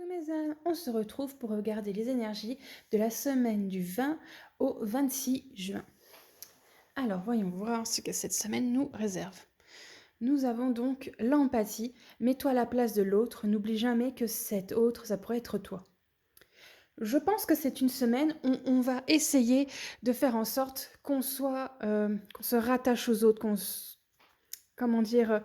Mes âmes, on se retrouve pour regarder les énergies de la semaine du 20 au 26 juin. Alors, voyons voir ce que cette semaine nous réserve. Nous avons donc l'empathie. Mets-toi à la place de l'autre. N'oublie jamais que cet autre, ça pourrait être toi. Je pense que c'est une semaine où on va essayer de faire en sorte qu'on se rattache aux autres, comment dire,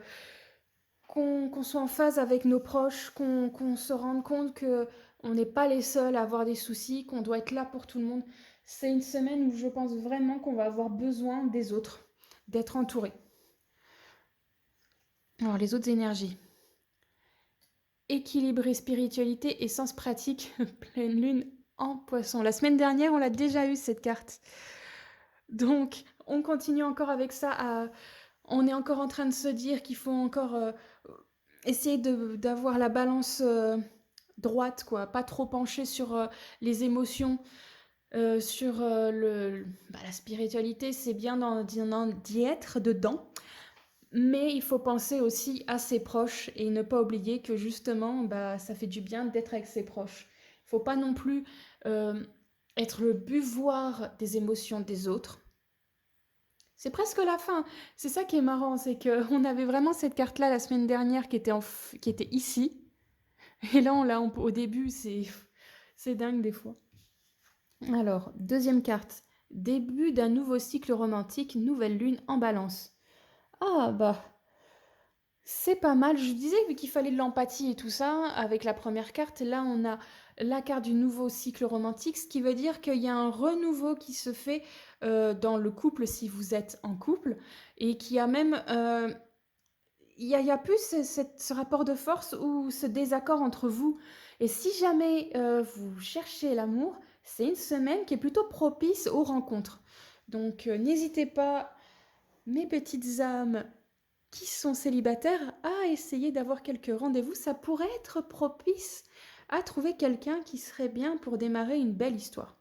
qu'on soit en phase avec nos proches, qu'on se rende compte que on n'est pas les seuls à avoir des soucis, qu'on doit être là pour tout le monde. C'est une semaine où je pense vraiment qu'on va avoir besoin des autres, d'être entouré. Alors les autres énergies. Équilibre et spiritualité et sens pratique, pleine lune en poisson. La semaine dernière, on l'a déjà eu cette carte. Donc, on continue encore avec ça. On est encore en train de se dire qu'il faut encore essayer d'avoir la balance droite, quoi. Pas trop pencher sur les émotions, sur la spiritualité. C'est bien d'y être dedans. Mais il faut penser aussi à ses proches et ne pas oublier que justement, ça fait du bien d'être avec ses proches. Il ne faut pas non plus être le buvoir des émotions des autres. C'est presque la fin. C'est ça qui est marrant, c'est qu'on avait vraiment cette carte-là la semaine dernière qui était ici. Et là, on l'a au début, c'est dingue des fois. Alors, deuxième carte. Début d'un nouveau cycle romantique, nouvelle lune en balance. Ah bah, c'est pas mal. Je disais qu'il fallait de l'empathie et tout ça avec la première carte. Là, on a la carte du nouveau cycle romantique, ce qui veut dire qu'il y a un renouveau qui se fait dans le couple si vous êtes en couple et qui a même... il y a plus ce rapport de force ou ce désaccord entre vous. Et si jamais vous cherchez l'amour, c'est une semaine qui est plutôt propice aux rencontres. Donc n'hésitez pas, mes petites âmes, qui sont célibataires à essayer d'avoir quelques rendez-vous. Ça pourrait être propice à trouver quelqu'un qui serait bien pour démarrer une belle histoire.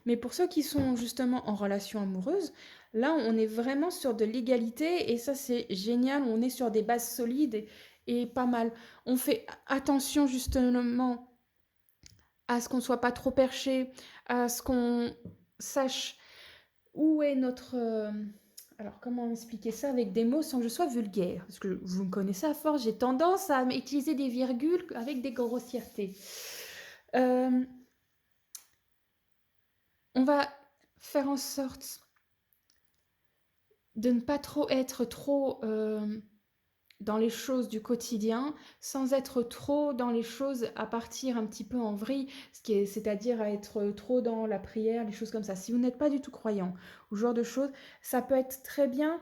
Mais pour ceux qui sont justement en relation amoureuse, là on est vraiment sur de l'égalité et ça c'est génial, on est sur des bases solides et pas mal. On fait attention justement à ce qu'on ne soit pas trop perché, à ce qu'on sache où est notre... alors, comment expliquer ça avec des mots sans que je sois vulgaire? Parce que vous me connaissez à force, j'ai tendance à utiliser des virgules avec des grossièretés. Euh, on va faire en sorte de ne pas être trop dans les choses du quotidien, sans être trop dans les choses à partir un petit peu en vrille, c'est-à-dire à être trop dans la prière, les choses comme ça. Si vous n'êtes pas du tout croyant ou ce genre de choses, ça peut être très bien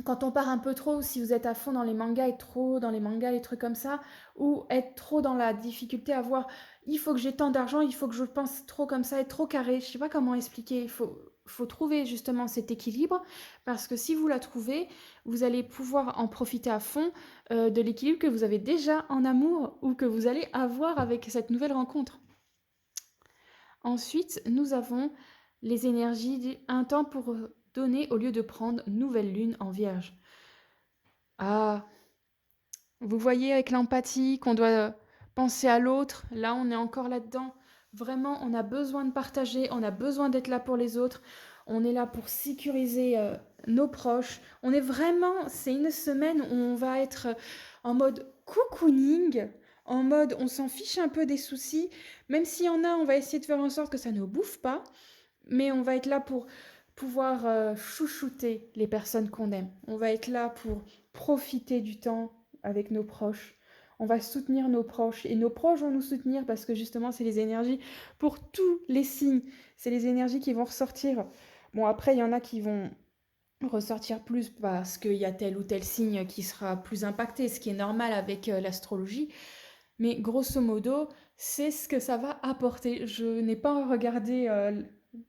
quand on part un peu trop, si vous êtes à fond dans les mangas, être trop dans les mangas, les trucs comme ça, ou être trop dans la difficulté à voir, il faut que j'ai tant d'argent, il faut que je pense trop comme ça, être trop carré, je sais pas comment expliquer, il faut trouver justement cet équilibre, parce que si vous la trouvez, vous allez pouvoir en profiter à fond de l'équilibre que vous avez déjà en amour, ou que vous allez avoir avec cette nouvelle rencontre. Ensuite, nous avons les énergies un temps pour donner au lieu de prendre nouvelle lune en vierge. Ah, vous voyez avec l'empathie qu'on doit penser à l'autre, là on est encore là-dedans. Vraiment, on a besoin de partager, on a besoin d'être là pour les autres, on est là pour sécuriser nos proches. On est vraiment, c'est une semaine où on va être en mode cocooning, en mode on s'en fiche un peu des soucis, même s'il y en a, on va essayer de faire en sorte que ça ne bouffe pas, mais on va être là pour pouvoir chouchouter les personnes qu'on aime. On va être là pour profiter du temps avec nos proches. On va soutenir nos proches et nos proches vont nous soutenir parce que justement c'est les énergies pour tous les signes. C'est les énergies qui vont ressortir. Bon après il y en a qui vont ressortir plus parce qu'il y a tel ou tel signe qui sera plus impacté, ce qui est normal avec l'astrologie. Mais grosso modo, c'est ce que ça va apporter. Je n'ai pas regardé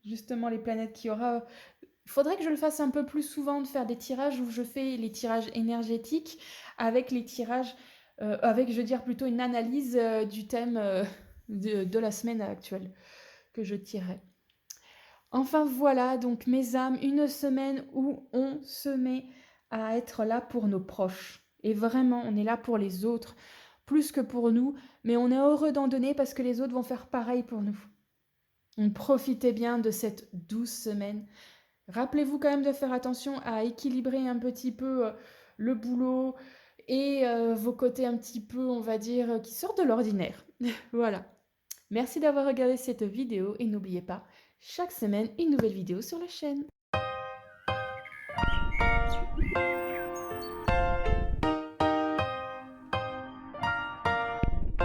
justement les planètes qu'il y aura. Il faudrait que je le fasse un peu plus souvent, de faire des tirages où je fais les tirages énergétiques avec les tirages, avec, je veux dire, plutôt une analyse du thème de la semaine actuelle que je tirerai. Enfin voilà, donc mes âmes, une semaine où on se met à être là pour nos proches. Et vraiment, on est là pour les autres, plus que pour nous, mais on est heureux d'en donner parce que les autres vont faire pareil pour nous. Donc profitez bien de cette douce semaine. Rappelez-vous quand même de faire attention à équilibrer un petit peu le boulot et vos côtés un petit peu, on va dire, qui sortent de l'ordinaire. Voilà. Merci d'avoir regardé cette vidéo et n'oubliez pas, chaque semaine, une nouvelle vidéo sur la chaîne.